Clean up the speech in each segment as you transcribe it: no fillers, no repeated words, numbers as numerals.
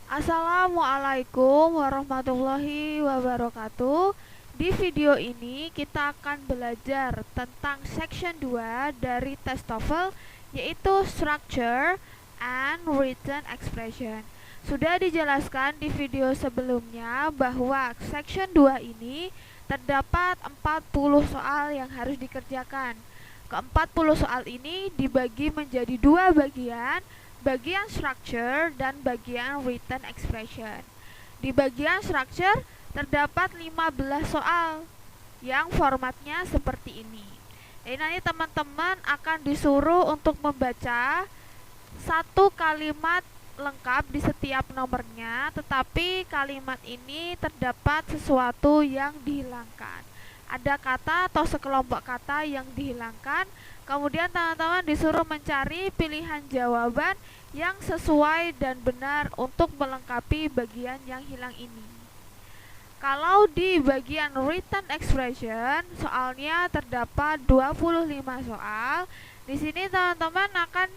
Assalamualaikum warahmatullahi wabarakatuh. Di video ini kita akan belajar tentang section 2 dari tes TOEFL, yaitu Structure and Written Expression. Sudah dijelaskan di video sebelumnya bahwa section 2 ini terdapat 40 soal yang harus dikerjakan. Ke-40 soal ini dibagi menjadi dua bagian structure dan bagian written expression. Di bagian structure terdapat 15 soal yang formatnya seperti ini. Jadi nanti teman-teman akan disuruh untuk membaca satu kalimat lengkap di setiap nomornya, tetapi kalimat ini terdapat sesuatu yang dihilangkan. Ada kata atau sekelompok kata yang dihilangkan. Kemudian teman-teman disuruh mencari pilihan jawaban yang sesuai dan benar untuk melengkapi bagian yang hilang ini. Kalau di bagian written expression, soalnya terdapat 25 soal. Di sini teman-teman akan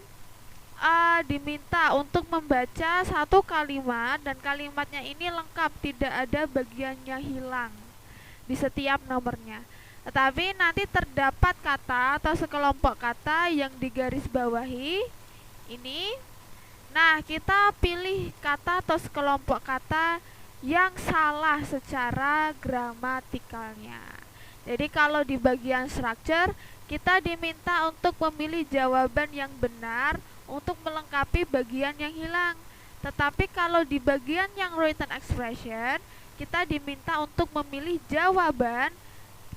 diminta untuk membaca satu kalimat, dan kalimatnya ini lengkap, tidak ada bagian yang hilang di setiap nomornya. Tetapi nanti terdapat kata atau sekelompok kata yang digarisbawahi ini. Nah, kita pilih kata atau sekelompok kata yang salah secara gramatikalnya. Jadi kalau di bagian structure, kita diminta untuk memilih jawaban yang benar untuk melengkapi bagian yang hilang. Tetapi kalau di bagian yang written expression, kita diminta untuk memilih jawaban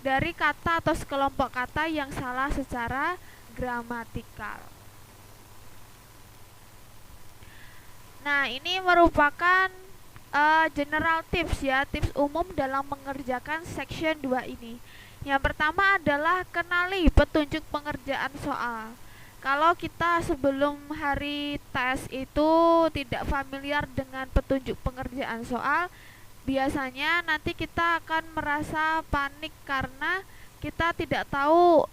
dari kata atau sekelompok kata yang salah secara gramatikal. Nah, ini merupakan general tips ya, tips umum dalam mengerjakan section 2 ini. Yang pertama adalah kenali petunjuk pengerjaan soal. Kalau kita sebelum hari tes itu tidak familiar dengan petunjuk pengerjaan soal, biasanya nanti kita akan merasa panik karena kita tidak tahu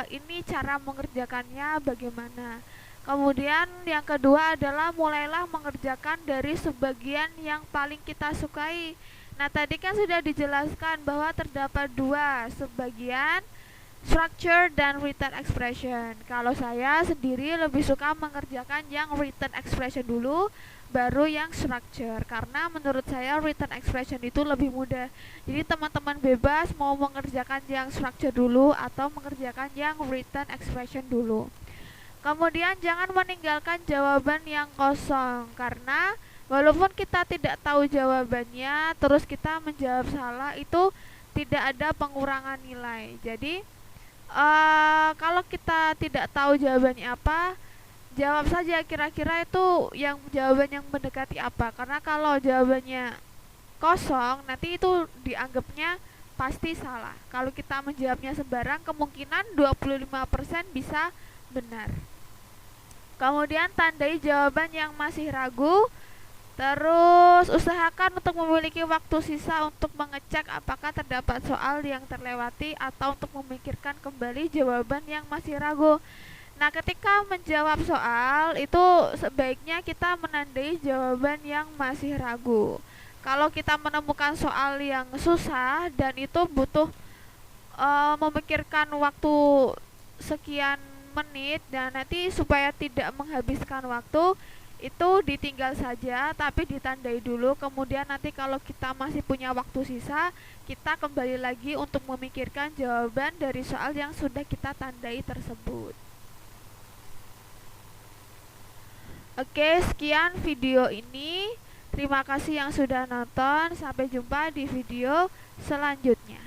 ini cara mengerjakannya bagaimana. Kemudian yang kedua adalah mulailah mengerjakan dari sebagian yang paling kita sukai. Nah, tadi kan sudah dijelaskan bahwa terdapat dua sebagian, structure dan written expression. Kalau saya sendiri lebih suka mengerjakan yang written expression dulu, baru yang structure, karena menurut saya written expression itu lebih mudah. Jadi teman-teman bebas mau mengerjakan yang structure dulu atau mengerjakan yang written expression dulu. Kemudian jangan meninggalkan jawaban yang kosong, karena walaupun kita tidak tahu jawabannya terus kita menjawab salah, itu tidak ada pengurangan nilai. Jadi kalau kita tidak tahu jawabannya apa, jawab saja kira-kira itu yang jawaban yang mendekati apa. Karena kalau jawabannya kosong, nanti itu dianggapnya pasti salah. Kalau kita menjawabnya sembarang, kemungkinan 25% bisa benar. Kemudian tandai jawaban yang masih ragu. Terus usahakan untuk memiliki waktu sisa untuk mengecek apakah terdapat soal yang terlewati atau untuk memikirkan kembali jawaban yang masih ragu. Nah, ketika menjawab soal itu sebaiknya kita menandai jawaban yang masih ragu. Kalau kita menemukan soal yang susah dan itu butuh memikirkan waktu sekian menit, dan nanti supaya tidak menghabiskan waktu, itu ditinggal saja tapi ditandai dulu. Kemudian nanti kalau kita masih punya waktu sisa, kita kembali lagi untuk memikirkan jawaban dari soal yang sudah kita tandai tersebut. Oke, sekian video ini. Terima kasih yang sudah nonton. Sampai jumpa di video selanjutnya.